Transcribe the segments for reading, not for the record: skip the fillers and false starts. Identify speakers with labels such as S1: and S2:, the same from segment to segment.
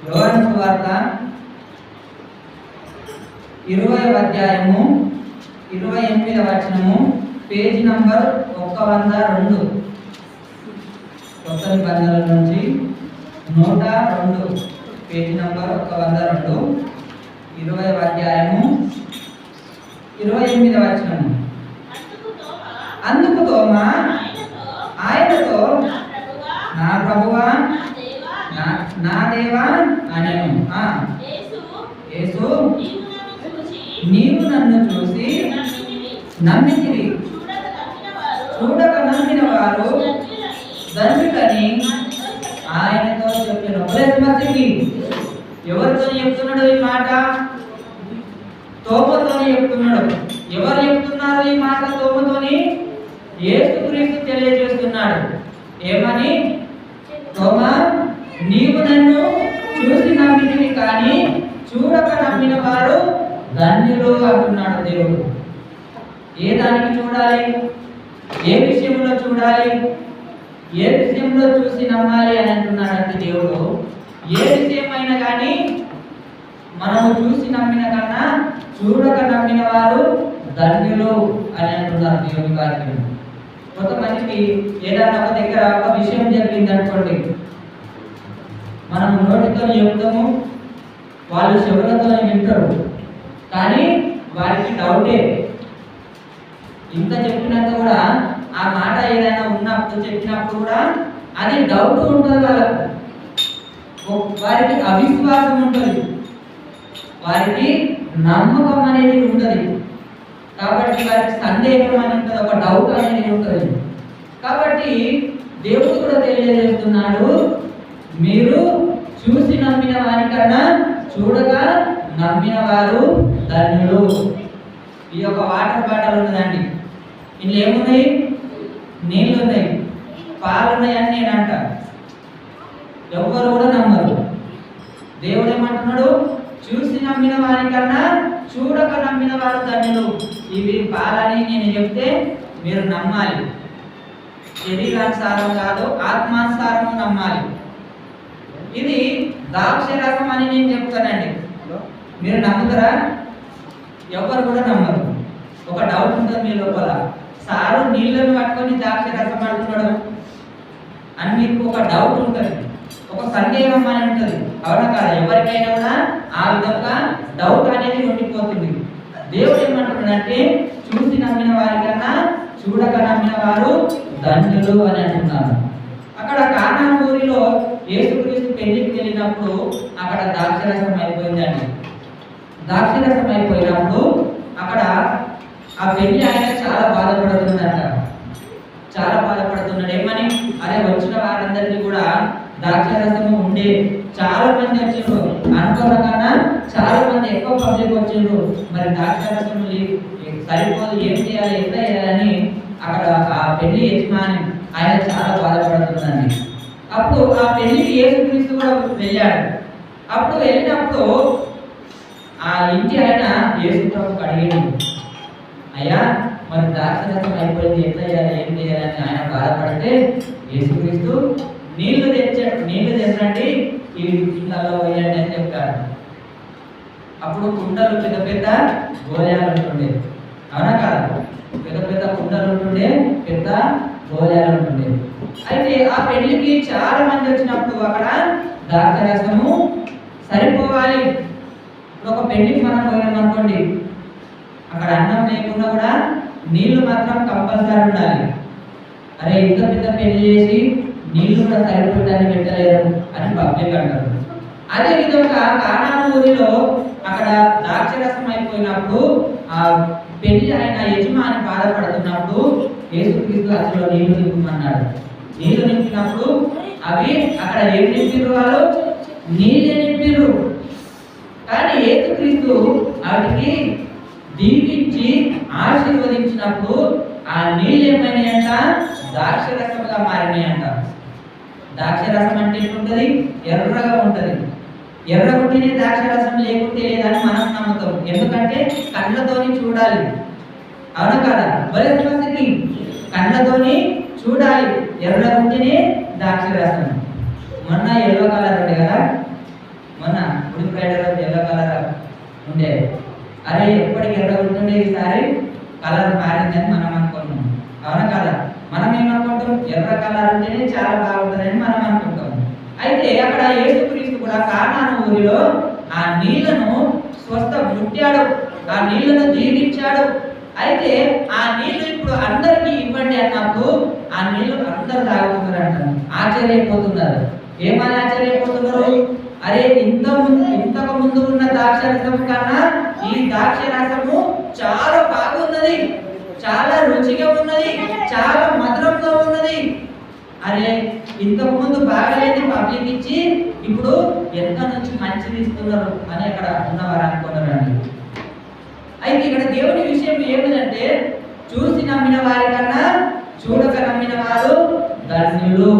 S1: యోహాను సువార్త 20వ అధ్యాయము 28వ వచనము, పేజీ నంబర్ 102. కొత్త నిబంధనల నుంచి 102, పేజీ నంబర్ 102, 20వ అధ్యాయము 28వ వచనము. అందుకు తోమా ఆయనతో, నా ప్రభువా నా దేవా అనెను. యేసు, నీవు నన్ను చూసి నమ్మితివి, చూడక నమ్మిన వారు ధన్యులని ఆయనతో చెప్పాను. ఎవరితో చెప్తున్నాడు ఈ మాట? తోమతోని చెప్తున్నాడు. ఎవరు చెప్తున్నారు ఈ మాట తోమతోని? యేసుక్రీస్తు తెలియజేస్తున్నాడు. ఏమని? తోమా, నీవు నన్ను చూసి నమ్మితివి, కానీ చూడక నమ్మిన వారు ధన్యులు అంటున్నాడు దేవుడు. ఏ దానికి చూడాలి? ఏ విషయంలో చూడాలి? ఏ విషయంలో చూసి నమ్మాలి అని అంటున్నాడంటే దేవుడు, ఏ విషయమైనా కానీ మనము చూసి నమ్మిన కన్నా చూడక నమ్మిన వారు ధన్యులు అని అంటున్నారు దేవుని వాక్యం. కొంతమందికి ఏదైనా ఒక దగ్గర ఒక విషయం జరిగింది అనుకోండి, మనం నోటితో చెప్తాము, వాళ్ళు చెవులతో వింటారు, కానీ వారికి డౌటే. ఇంత చెప్పినాక కూడా ఆ మాట ఏదైనా ఉన్నప్పుడు చెప్పినప్పుడు కూడా అది డౌట్ ఉంటుంది వాళ్ళకు. వారికి అవిశ్వాసం ఉంటుంది, వారికి నమ్మకం అనేది ఉంటుంది. కాబట్టి వారికి సందేహం అని ఉంటుంది, ఒక డౌట్ అనేది ఉంటుంది. కాబట్టి దేవుడు కూడా తెలియజేస్తున్నాడు, మీరు చూసి నమ్మిన వారికన్నా చూడగా నమ్మిన వారు ధన్యులు. ఈ యొక్క వాటర్ బాటిల్ ఉన్నదండి, ఇందులో ఏమున్నాయి? నీళ్ళు ఉన్నాయి, పాలు ఉన్నాయి అని నేను అంట. ఎవ్వరు కూడా నమ్మరు. దేవుడు ఏమంటున్నాడు? చూసి నమ్మిన వారికన్నా చూడక నమ్మిన వారు ధన్యులు. ఇవి పాలని నేను చెప్తే మీరు నమ్మాలి. శరీరానుసారం కాదు, ఆత్మానుసారం నమ్మాలి. ఇది ద్రాక్ష రసం అని నేను చెప్తానండి, మీరు నమ్ముతారా? ఎవరు కూడా నమ్మరు. ఒక డౌట్ ఉంటుంది మీ లోపల, సారు నీళ్ళను పట్టుకొని ద్రాక్ష రసం అంటున్నాడు అని మీకు ఒక డౌట్ ఉంటుంది, ఒక సందేహం అని ఉంటుంది. అవునా కాదా? ఎవరికైనా కూడా ఆ విధంగా డౌట్ అనేది ఉండిపోతుంది. దేవుడు ఏమంటున్నాడంటే, చూసి నమ్మిన వారికన్నా చూడక నమ్మిన వారు ధన్యులు అని అంటున్నారు. అక్కడ కానా ఊరిలో యేసుక్రీస్తు పెళ్లికి వెళ్ళినప్పుడు అక్కడ ద్రాక్షరసం అయిపోయిందండి. ద్రాక్షరసం అయిపోయినప్పుడు అక్కడ ఆ పెళ్లి ఆయన చాలా బాధపడుతున్నాడట. చాలా బాధపడుతున్నాడు. ఏమని? అరే, వచ్చిన వారందరికీ కూడా ద్రాక్షరసము ఉండే, చాలా మంది వచ్చిండ్రు, అనుకున్న కన్నా చాలా మంది ఎక్కువ పబ్లిక్ వచ్చిండ్రు, మరి ద్రాక్షరసం సరిపోదు, ఏం చేయాలి, ఎంత చేయాలని అక్కడ ఆ పెళ్లి యజమాని ఆయన చాలా బాధపడుతుందండి. అప్పుడు ఆ పెళ్లికి యేసుక్రీస్తు కూడా వెళ్ళాడు. అప్పుడు వెళ్ళినప్పుడు ఆ ఇంటి ఆయన యేసుప్రభుకి అడిగాడు, అయ్యా మరి ద్రాక్షరసం అయిపోయింది, ఎంత చేయాలి, ఏం చేయాలని ఆయన బాధపడితే యేసుక్రీస్తు నీళ్లు తెచ్చండి, ఈ కుండలో వేయండి అని చెప్పాడు. అప్పుడు కుండలు పెద్ద పెద్ద గోళాలు ఉంటుండే, అవునా కాదా? పెద్ద పెద్ద కుండలు ఉంటుండే, పెద్ద గోళాలు ఉంటుండే. అయితే ఆ పెళ్లికి చాలా మంది వచ్చినప్పుడు అక్కడ ద్రాక్షరసము సరిపోవాలి. ఇప్పుడు ఒక పెళ్లికి మనం పోయినాం అనుకోండి, అక్కడ అన్నం లేకుండా కూడా నీళ్లు మాత్రం కంపల్సరీ ఉండాలి. అరే, ఇంత పెద్ద పెళ్లి చేసి నీళ్లు కూడా సరిపోతాన్ని పెట్టలేరు అని పబ్లిక్ అంటారు. అదే విధంగా కానాను ఊరిలో అక్కడ ద్రాక్షరసం అయిపోయినప్పుడు ఆ పెళ్లి ఆయన యజమాని బాధపడుతున్నప్పుడు యేసుక్రీస్తు అసలు నీళ్లు నింపమన్నాడు. నీళ్లు నింపినప్పుడు అవి అక్కడ ఏం నింపిరు? వాళ్ళు నీళ్ళే నింపిరు. కానీ యేసుక్రీస్తు వాటికి దీవించి ఆశీర్వదించినప్పుడు ఆ నీళ్ళు ఏమైనాయంట? ద్రాక్షరసంగా మారినాయంట. ద్రాక్షరసం అంటే ఎట్లుంటది? ఎర్రగా ఉంటది. ఎర్రగుంటేనే ద్రాక్షరసం, లేకుంటే లేదని మనం నమ్ముతాం. ఎందుకంటే కళ్ళతోని చూడాలి, అవునా కదా? బలకి కళ్ళతోని చూడాలి, ఎర్రగుంటేనే ద్రాక్షరసం. మొన్న ఎల్లో కలర్ ఉండే కదా, ఉండే. అరే ఎప్పటికి ఎర్ర ఉంటుండే, ఈసారి కలర్ మారిందని మనం అనుకుంటున్నాం. అవునా కదా? మనం ఏమనుకుంటాం? ఎర్ర కలర్ ఉంటేనే చాలా బాగుంటుందని మనం అనుకుంటాం. అయితే అక్కడ యేసుక్రీస్తు కూడా కానాను ఊరిలో ఆ నీళ్లను ముట్టాడు, ఆ నీళ్లను దీవించాడు. అయితే ఆ నీళ్లు ఇప్పుడు అందరికీ ఇవ్వండి అన్నప్పుడు ఆ నీళ్లు అందరు తాగుతున్నారంట. ఆశ్చర్యపోతున్నారు. ఏమని ఆశ్చర్యపోతున్నారు? అరే ఇంతకు ముందు ఉన్న ద్రాక్ష రసం కన్నా ఈ ద్రాక్ష రసము చాలా బాగున్నది, చాలా రుచిగా ఉన్నది, చాలా మధురంగా ఉన్నది. అరే ఇంతకు ముందు బాగలేని పబ్లిక్ ఇచ్చి ఇప్పుడు ఎంత నుంచి మంచిది ఇస్తున్నారు అని అక్కడ ఉన్నవారు అనుకున్నారండి. అయితే ఇక్కడ దేవుని విషయం ఏమిటంటే, చూసి నమ్మిన వారి కన్నా చూడక నమ్మిన వారు ధన్యులు.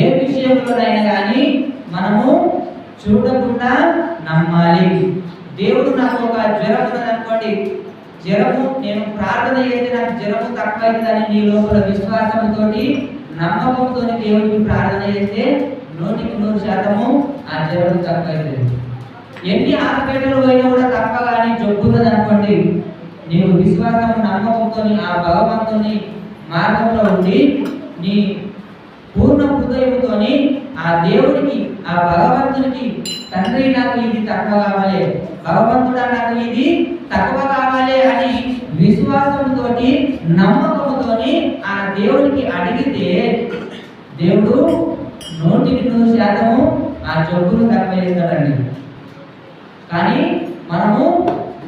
S1: ఏ విషయంలోనైనా కానీ మనము చూడకుండా నమ్మాలి. దేవుడు నాకు ఒక జ్వరం ఉన్నదనుకోండి, జ్వరము నేను ప్రార్థన చేస్తే నాకు జ్వరము తక్కువైందని నీ లోపల విశ్వాసంతో నమ్మకంతో దేవుడికి ప్రార్థన చేస్తే 100% ఆ జ్వరం తక్కువైతుంది. ఎన్ని హాస్పిటల్ పోయినా కూడా తప్ప కానీ జబ్బున్నది అనుకోండి, నీవు విశ్వాసం నమ్మకంతో ఆ భగవంతుని మార్గంలో ఉండి నీ పూర్ణ హృదయంతో ఆ దేవుడికి, ఆ భగవంతునికి, తండ్రి నాకు ఇది తక్కువ కావాలి, భగవంతుడా నాకు ఇది తక్కువ కావాలి అని విశ్వాసంతో నమ్మకంతో ఆ దేవుడికి అడిగితే దేవుడు 100% ఆ జబ్బును తక్కువ చేస్తాడండి. కానీ మనము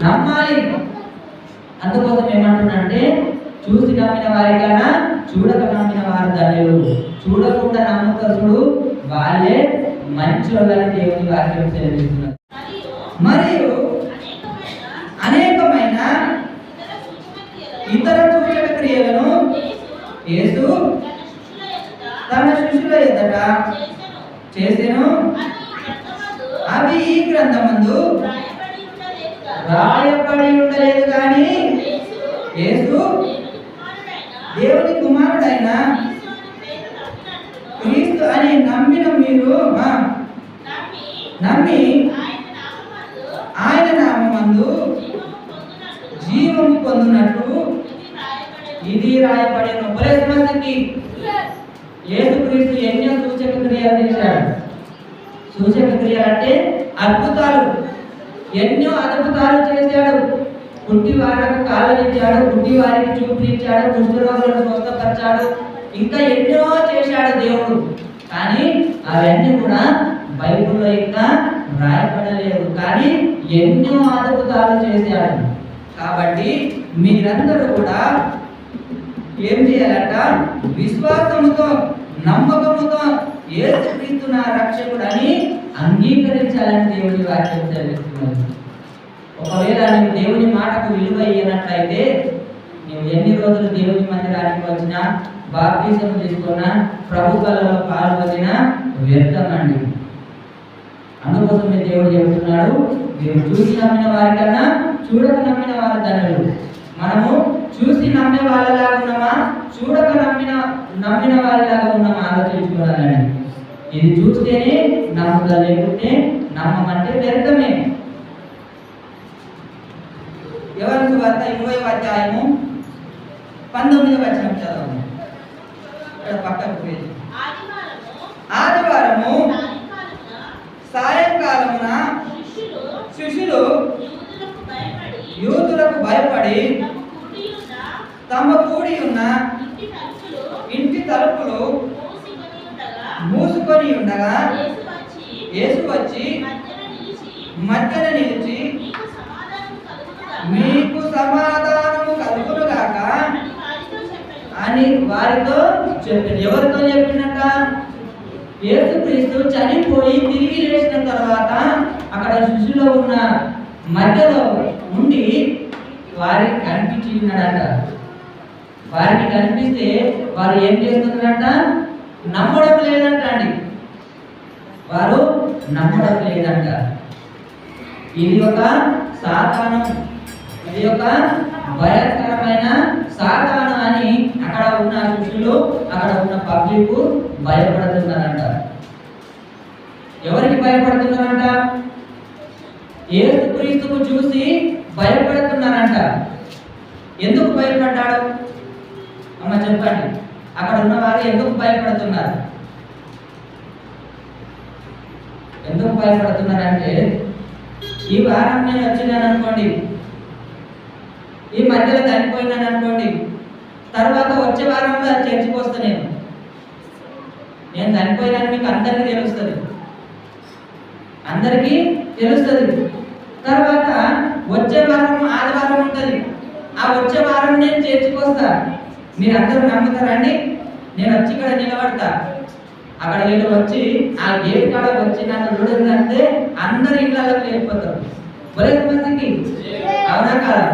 S1: నమ్మాలి. అందుకోసం ఏమంటున్నానంటే, చూసి నమ్మిన వారికన్నా చూడక నమ్మిన వారు ధన్యులు. చూడకుండా నమ్ముతూ వాళ్ళే మంచి వాళ్ళని దేవుని వాక్యం సెలవిస్తున్నారు. మరియు అనేకమైన ఇతర సూచక క్రియలను యేసు తన శిష్యుల ఎదుట చేసెను. అవి ఈ గ్రంథమందు రాయబడి ఉండలేదు కానీ యేసు దేవుని కుమారుడైన క్రీస్తు అని నమ్మిన మీరు నమ్మి ఆయన నామమందు జీవము పొందునట్లు ఇది రాయబడిన. ఉపదేశమందికి యేసుక్రీస్తు ఎన్నో సూచక క్రియలు చేశాడు. సూచక క్రియలు అంటే అద్భుతాలు, ఎన్నో అద్భుతాలు చేశాడు. పుట్టి వారికి కాళ్ళనిచ్చాడు, పుట్టి వారికి చూపునిచ్చాడు, కుష్ఠరోగులను స్వస్థపరిచాడు, ఇంకా ఎన్నో చేశాడు దేవుడు. కానీ అవన్నీ కూడా బైబిల్లో ఇంకా రాయబడలేదు. కానీ ఎన్నో అద్భుతాలు చేశాడు. కాబట్టి మీరందరూ కూడా ఏం చేయాలంట? విశ్వాసముతో నమ్మకముతో యేసుక్రీస్తు నా రక్షకుడని అంగీకరించాలని దేవుని వాక్యం సెలవిస్తున్నది. ఒకవేళ నీవు దేవుని మాటకు విలువ ఇయ్యనట్లయితే నీవు ఎన్ని రోజులు దేవుని మందిరానికి వచ్చినా, బాప్తిజం తీసుకున్నా, ప్రభుత్వాలలో పాల్గొనినా వ్యర్థమండి. అందుకోసమే దేవుడు చెబుతున్నాడు, మీరు చూసి నమ్మిన వారికన్నా చూడక నమ్మిన వారు ధన్యులు. మనము చూసి నమ్మే వాళ్ళలాగా ఉన్నామా, చూడక నమ్మిన వారిలాగా ఉన్నామా ఆలోచించుకోవాలండి. ఇది చూస్తేనే నమ్ముతా, లేకుంటే నమ్మమంటే వ్యర్థమే. యోహాను సువార్త 20వ అధ్యాయము 19వ వచనం చదవండి. ఇక్కడ పక్కకు పేజీ. ఆదివారము సాయంకాలమున శిష్యులు యూదులకు భయపడి తమ కూడి ఉన్న ఇంటి తలుపులు మూసుకొని ఉండగా యేసు వచ్చి మధ్యన నిలిచి మీకు సమాధానము కలుగునుగాక అని వారితో చెప్పాడు. ఎవరితో చెప్పినట్ట? యేసుక్రీస్తు చనిపోయి తిరిగి లేచిన తర్వాత అక్కడ శిష్యులో ఉన్న మధ్యలో ఉండి వారికి కనిపించి ఉన్నాడట. వారికి కనిపిస్తే వారు ఏం చేస్తున్నారంట? నమ్మడం లేదంట అండి. వారు నమ్మడం లేదంట. ఇది ఒక సాతాను, ఇది ఒక భయంకరమైన సాతాను అని అక్కడ ఉన్న శిష్యులు, అక్కడ ఉన్న పబ్లిక్ భయపడుతున్నారంట. ఎవరికి భయపడుతున్నారంట? యేసుక్రీస్తుకు చూసి భయపడుతున్నారంట. ఎందుకు భయపడ్డాడు అమ్మ చెప్పండి? అక్కడ ఉన్నవారు ఎందుకు భయపడుతున్నారు? ఎందుకు భయపడుతున్నారంటే, ఈ వారం నేను వచ్చినాను అనుకోండి, ఈ మధ్యలో చనిపోయినాను అనుకోండి, తర్వాత వచ్చే వారంలో చర్చికి వస్తా. నేను చనిపోయినాను మీకు అందరికీ తెలుస్తుంది, అందరికీ తెలుస్తుంది. తర్వాత వచ్చే వారం ఆదివారం ఉంటుంది, ఆ వచ్చే వారం నేను చర్చికి వస్తా. మీరు అందరూ నమ్ముతారండి? నేను వచ్చి ఇక్కడ నిలబడతా, అక్కడ వీళ్ళు వచ్చి ఆ గేట్ కాడ వచ్చి నన్ను చూడంటే అందరు ఇళ్ళకి వెళ్ళిపోతారు. మందికి అవునా కాదా?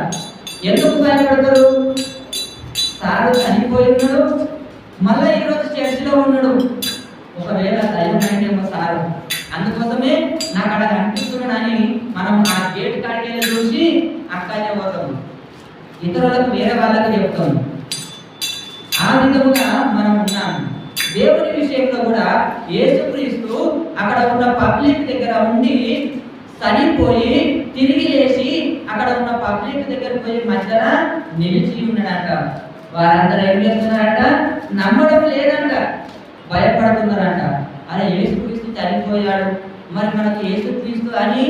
S1: ఎందుకు భయపడతారు? సారు చనిపోయి ఉన్నాడు, మళ్ళీ ఈరోజు చర్చిలో ఉన్నాడు. ఒకవేళ దైవమైందేమో సారు, అందుకోసమే నాకు అక్కడ కనిపిస్తున్నాడని మనం ఆ గేట్ కాడికి వెళ్ళి చూసి అక్కడే పోతాము, ఇతరులకు వేరే వాళ్ళకి చెప్తాము. ఆ విధముగా మనం ఉన్నాము. దేవుని విషయంలో కూడా యేసుక్రీస్తు అక్కడ ఉన్న పబ్లిక్ దగ్గర ఉండి చనిపోయి తిరిగి లేచి అక్కడ ఉన్న పబ్లిక్ దగ్గర పోయి మధ్యన నిలిచి ఉన్నాడంట. వారందరూ ఏం చేస్తున్నారంట? నమ్మడం లేదంట, భయపడుతున్నారంట. అరే యేసుక్రీస్తు చనిపోయాడు, మరి మనకు యేసుక్రీస్తు అని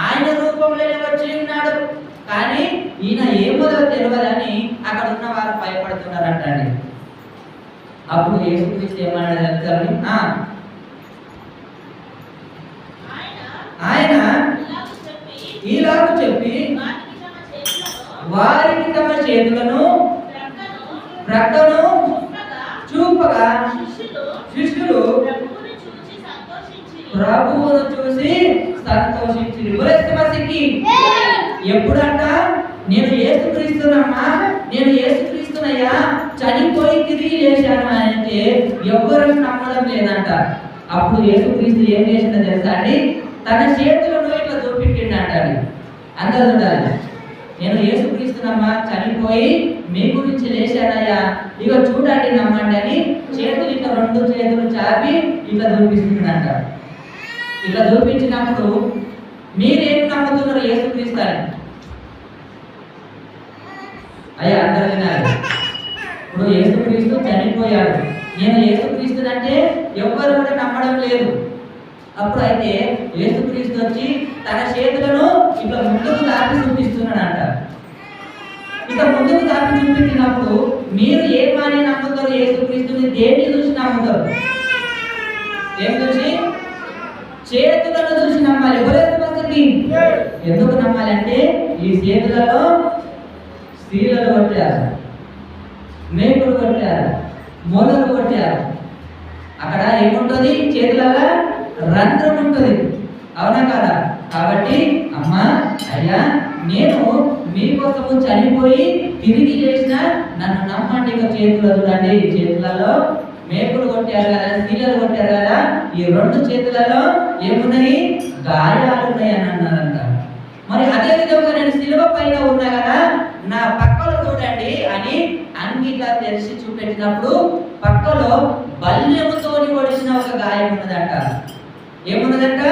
S1: ఆయన రూపంలోనే వచ్చి ఉన్నాడు, కానీ ఈయన ఏమో తెలియదని అక్కడ ఉన్న వారు భయపడుతున్నారంట అండి. అప్పుడు యేసుక్రీస్తు ఏమన్నాడు చెప్తారని, ఆయన ఇలాగ చెప్పి వారికి తమ చేతులను ప్రక్కను చూపగా శిష్యులు ప్రభువును చూసి సంతోషించి. ఎప్పుడంట? నేను యేసుక్రీస్తునమ్మా, నేను యేసుక్రీస్తునయ్యా, చనిపోయి తిరిగి లేచాను అంటే ఎవ్వరూ నమ్మడం లేదంట. అప్పుడు యేసుక్రీస్తు ఏం చేసిందో తెలుసా అండి? తన చేతులను ఇట్లా చూపించిండంట అండి. అందరూ చూడాలి. నేను యేసుక్రీస్తునమ్మా, చనిపోయి మీ గురించి లేచానయ్యా, ఇక చూడండి నమ్మండి అని చేతులు ఇట్లా రెండు చేతులు చాపి ఇట్లా చూపిస్తుందంట. ఇట్లా చూపించినప్పుడు మీరేం నమ్ముతున్నారు యేసుక్రీస్తు అని? అయ్యా అందరూ వినాలి. ఇప్పుడు యేసుక్రీస్తు చనిపోయాడు, నేను యేసుక్రీస్తు అంటే ఎవ్వరు కూడా నమ్మడం లేదు. అప్పుడు అయితే యేసుక్రీస్తు వచ్చి తన చేతులను ఇట్లా ముందుకు దాపి చూపిస్తున్నాడంట. ఇక ముందుకు దాపి చూపించినప్పుడు మీరు ఏమని నమ్ముతారు? యేసుక్రీస్తుని దేన్ని చూసి నమ్ముతారు? ఏం చూసి? చేతులను చూసి నమ్మాలి. ఎందుకు నమ్మాలి అంటే ఈ చేతులలో స్త్రీలను కొట్టారు, మేకులు కొట్టారు, మొదలు కొట్టారు. అక్కడ ఏముంటుంది? చేతులలో రంధ్రం ఉంటుంది, అవునా కదా? కాబట్టి అమ్మా అయ్యా, నేను మీకోసము చనిపోయి తిరిగి లేచిన నన్ను నమ్మండి. ఇక చేతులు చూడండి, చేతులలో మేకులు కొట్టారు కదా, స్త్రీలను కొట్టారు కదా, ఈ రెండు చేతులలో ఏమున్నాయి? గాయాలు ఉన్నాయి అని అన్నారంట. మరి అదే విధంగా నేను శిలువ పైన ఉన్నా కదా, నా పక్కలో చూడండి అని అంగిగా తెరిచి చూపెట్టినప్పుడు పక్కలో బల్యముతోని పొడిచిన ఒక గాయం ఉన్నదంట. ఏమున్నదంట?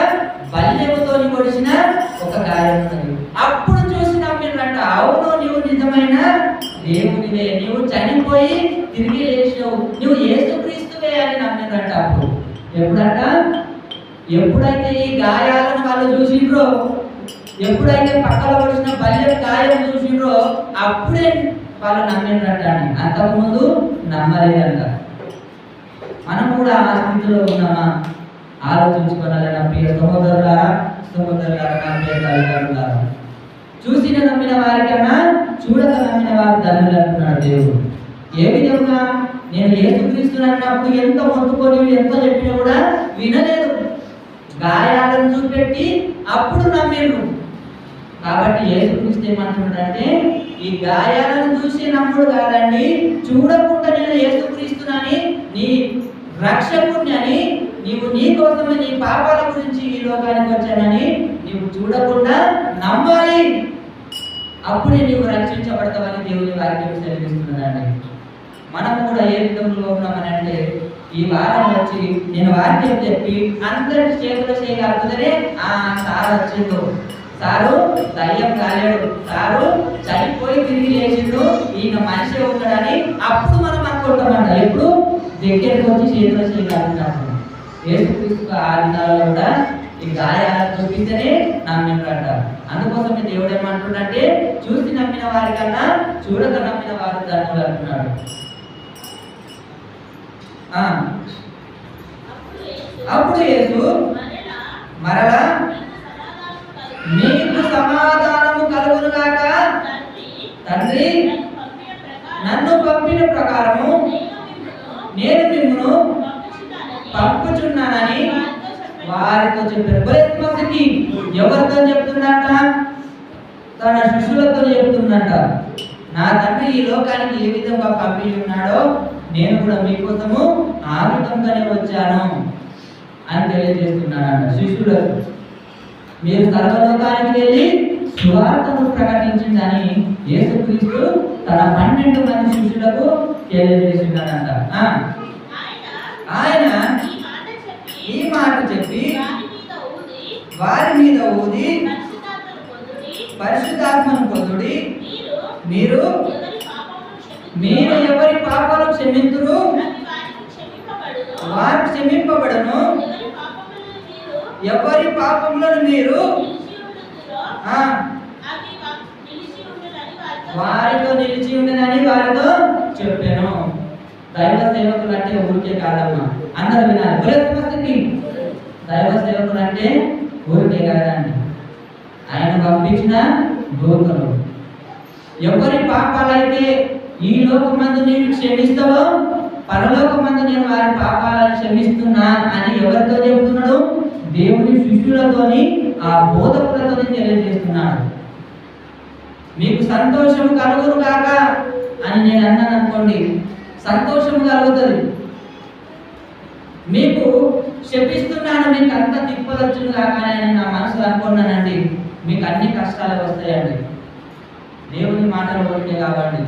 S1: బల్యముతోని పొడిచిన ఒక గాయం ఉన్నది. అప్పుడు చూసి నమ్మిందంట, అవును నీవు నిజమైన దేవునివే, నీవు చనిపోయి తిరిగి లేచినావు, నువ్వు యేసుక్రీస్తువే అని నమ్మిందంట. అప్పుడు ఎప్పుడంట? ఎప్పుడైతే ఈ గాయాలను వాళ్ళు చూసిండ్రో, ఎప్పుడైతే పక్కన వచ్చిన బల్యం గాయం చూసిండ్రో అప్పుడే వాళ్ళు నమ్మిండ్రంట. అంతకుముందు నమ్మలేదంట. మనం కూడా ఆ స్థితిలో ఉన్నామా ఆలోచించుకోవాలి. నా ప్రియ సహోదరులారా, నా ప్రియ తల్లిదండ్రులారా, చూసిన నమ్మిన వారికన్నా చూడక నమ్మిన వారు ధన్యులు అంటున్నాడు దేవుడు. ఏ విధంగా? నేను యేసుక్రీస్తుని అన్నప్పుడు ఎంత మొత్తుకొని ఎంత చెప్పినా కూడా వినలేదు, గాయాలను చూపెట్టి అప్పుడు నమ్మిండ్రు. కాబట్టి యేసుక్రీస్తు ఏమంటున్నాడంటే, ఈ గాయాలను చూసి నమ్ముడు కాదండి, చూడకుండా నేను యేసుక్రీస్తునని నీ రక్షకుడిని అని, నీవు నీ కోసమే నీ పాపాల గురించి ఈ లోకానికి వచ్చానని నీవు చూడకుండా నమ్మాలి. అప్పుడే నీవు రక్షించబడతావని దేవుని వాక్యం సెలవిస్తున్నదండి. మనం కూడా ఏ విధంలో ఉన్నామని అంటే, ఈ వారం వచ్చి నేను వాక్యం చెప్పి అందరికి చేతులు చేయగలుగుతానే సార్ వచ్చిందో, సారు దయ్యం కాలేడు, సారు చనిపోయి తిరిగి లేచిండు, ఈయన మనిషి ఉంటాడని అప్పుడు మనం అనుకుంటామంట. ఎప్పుడు దగ్గరికి వచ్చి చేతిలో చేయగలుగుతాము. యేసుక్రీస్తు ఆ దినాల్లో కూడా ఈ గాయాలను చూపిస్తేనే నమ్మినట్ట. అందుకోసం దేవుడు ఏమంటున్నాడంటే చూసి నమ్మిన వారి కన్నా చూడక నమ్మిన వారు ధన్యులు అంటున్నాడు. అప్పుడు యేసు మరలా మీకు సమాధానము కలుగును గాక, తండ్రి నన్ను పంపిన ప్రకారము నేను మిమ్మును పంపుచున్నానని వారితో చెప్పారు. క్రిస్మస్కి ఎవరితో చెప్తున్నట్ట? తన శిష్యులతో చెప్తున్నట్ట. నా తండ్రి ఈ లోకానికి ఏ విధంగా పంపి ఉన్నాడో నేను కూడా మీకోసము ఆ విధంగానే వచ్చాను అని తెలియజేస్తున్నాడంట శిష్యులకు. మీరు సర్వలోకానికి వెళ్ళి సువార్తను ప్రకటించిందని యేసుక్రీస్తు తన 12 మంది శిష్యులకు తెలియజేస్తున్నాడంట. ఆయన ఈ మాట చెప్పి వారి మీద ఊది పరిశుద్ధాత్మను పొందుడి, మీరు ఎవరి పాపాలు క్షమింతురు వారు క్షమింపబడును, ఎవరి పాపములను మీరు వారితో నిలిచి ఉండనని వారితో చెప్పాను. దైవ సేవకులు అంటే ఊరికే కాదమ్మా, అందరూ వినాలి. క్రిస్మస్కి దైవ సేవకులు అంటే ఊరికే కాదండి, ఆయన పంపించిన దూతలు. ఎవరి పాపాలైతే ఈ లోకమందు నేను క్షమిస్తావో పరలోకమందు నేను వారి పాపాలను క్షమిస్తున్నా అని ఎవరితో చెబుతున్నాడు? దేవుని శిష్యులతోని ఆ బోధకులతోని తెలియజేస్తున్నాడు. మీకు సంతోషం కలుగును కాక అని నేను అన్నాను అనుకోండి, సంతోషం కలుగుతుంది. మీకు శపిస్తున్నాను, మీకు అంత తిప్పలొచ్చును కాక అని నా మనసులో అనుకున్నానండి, మీకు అన్ని కష్టాలు వస్తాయండి. దేవుని మాటలు ఒకటే కాబట్టి